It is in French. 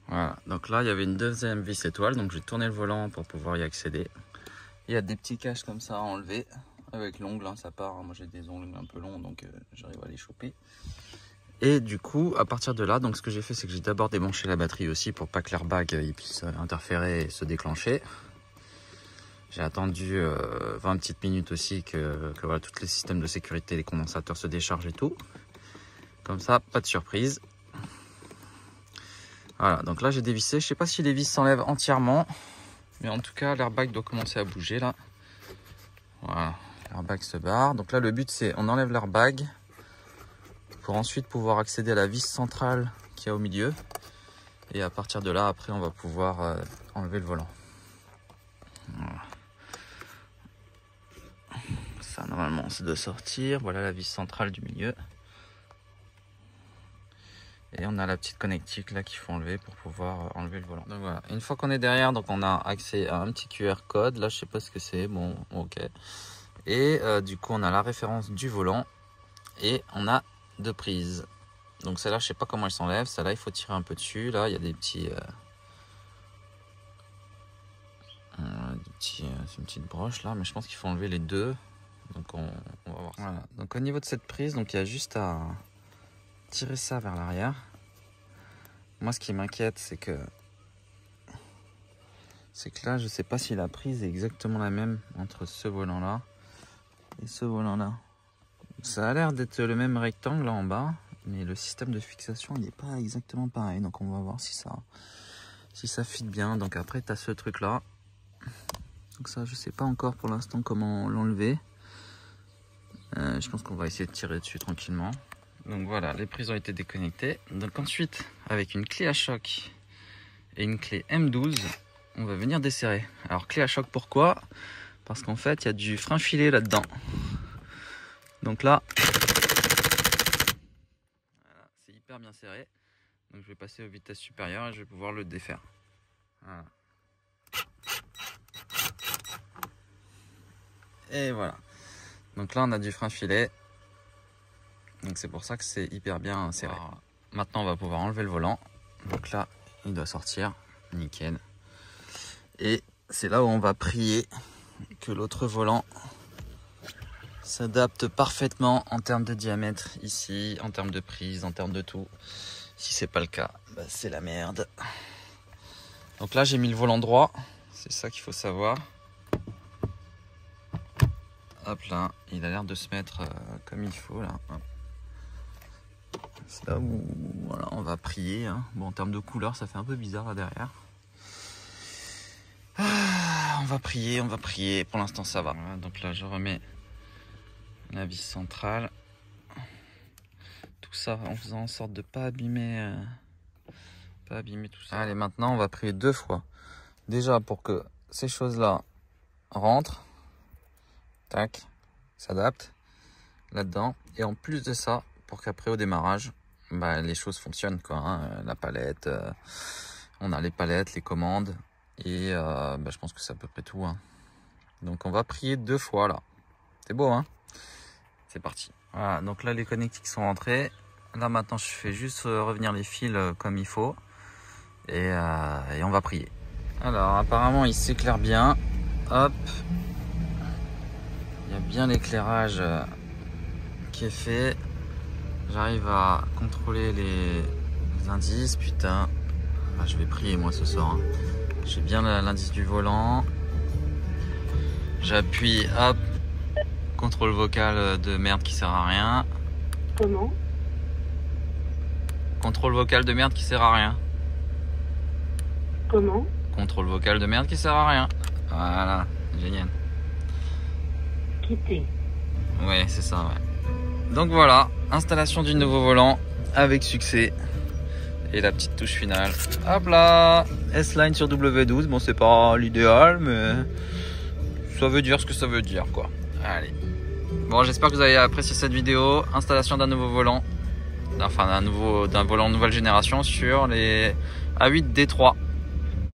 Voilà, donc là il y avait une deuxième vis étoile, donc j'ai tourné le volant pour pouvoir y accéder. Il y a des petits caches comme ça à enlever avec l'ongle, hein, ça part. Moi j'ai des ongles un peu longs, donc j'arrive à les choper. Et du coup, à partir de là, donc ce que j'ai fait, c'est que j'ai d'abord débranché la batterie aussi pour pas que l'airbag puisse interférer et se déclencher. J'ai attendu 20 petites minutes aussi que voilà, tous les systèmes de sécurité, les condensateurs se déchargent et tout. Comme ça, pas de surprise. Voilà, donc là j'ai dévissé. Je sais pas si les vis s'enlèvent entièrement, mais en tout cas l'airbag doit commencer à bouger là. Voilà, l'airbag se barre. Donc là le but c'est on enlève l'airbag pour ensuite pouvoir accéder à la vis centrale qu'il y a au milieu. Et à partir de là, après on va pouvoir enlever le volant. Voilà. Ça normalement c'est de sortir. Voilà la vis centrale du milieu. Et on a la petite connectique là qu'il faut enlever pour pouvoir enlever le volant. Donc voilà, une fois qu'on est derrière, donc on a accès à un petit QR code. Là, je sais pas ce que c'est. Bon, ok. Et du coup, on a la référence du volant et on a deux prises. Donc celle-là, je sais pas comment elle s'enlève. Celle-là, il faut tirer un peu dessus. Là, il y a des petits, c'est une petite broche là, mais je pense qu'il faut enlever les deux. Donc on va voir ça. Voilà. Donc au niveau de cette prise, donc il y a juste à tirer ça vers l'arrière. Moi ce qui m'inquiète c'est que là je sais pas si la prise est exactement la même entre ce volant là et ce volant là. Ça a l'air d'être le même rectangle là en bas, mais le système de fixation il n'est pas exactement pareil, donc on va voir si ça fit bien. Donc après tu as ce truc là, donc ça je sais pas encore pour l'instant comment l'enlever. Je pense qu'on va essayer de tirer dessus tranquillement. Donc voilà, les prises ont été déconnectées. Donc ensuite, avec une clé à choc et une clé M12, on va venir desserrer. Alors clé à choc pourquoi? Parce qu'en fait, il y a du frein filé là-dedans. Donc là, voilà, c'est hyper bien serré. Donc je vais passer aux vitesses supérieures et je vais pouvoir le défaire. Voilà. Et voilà. Donc là, on a du frein filet. Donc c'est pour ça que c'est hyper bien serré. Alors, maintenant on va pouvoir enlever le volant. Donc là il doit sortir, nickel. Et c'est là où on va prier que l'autre volant s'adapte parfaitement en termes de diamètre ici, en termes de prise, en termes de tout. Si c'est pas le cas, bah c'est la merde. Donc là j'ai mis le volant droit, c'est ça qu'il faut savoir. Hop là, il a l'air de se mettre comme il faut là. C'est là où voilà, on va prier. Hein. Bon, en termes de couleur, ça fait un peu bizarre là derrière. On va prier, on va prier. Pour l'instant, ça va. Voilà, donc là, je remets la vis centrale. Tout ça en faisant en sorte de pas abîmer tout ça. Allez, maintenant, on va prier deux fois. Déjà pour que ces choses-là rentrent. Tac, s'adaptent là-dedans. Et en plus de ça, pour qu'après au démarrage, bah, les choses fonctionnent quoi. Hein. La palette, on a les palettes, les commandes et bah, je pense que c'est à peu près tout. Hein. Donc on va prier deux fois là. C'est beau hein. C'est parti. Voilà, donc là les connectiques sont rentrés. Là maintenant je fais juste revenir les fils comme il faut et on va prier. Alors apparemment il s'éclaire bien. Hop. Il y a bien l'éclairage qui est fait. J'arrive à contrôler les indices. Putain, ah, je vais prier moi ce soir. Hein. J'ai bien l'indice du volant. J'appuie, hop, contrôle vocal de merde qui sert à rien. Comment? Contrôle vocal de merde qui sert à rien. Comment? Contrôle vocal de merde qui sert à rien. Voilà, génial. Quitter. Ouais, c'est ça, ouais. Donc voilà, installation du nouveau volant avec succès. Et la petite touche finale. Hop là, S-Line sur W12. Bon, c'est pas l'idéal, mais ça veut dire ce que ça veut dire, quoi. Allez. Bon, j'espère que vous avez apprécié cette vidéo. Installation d'un nouveau volant. Enfin, d'un volant de nouvelle génération sur les A8 D3.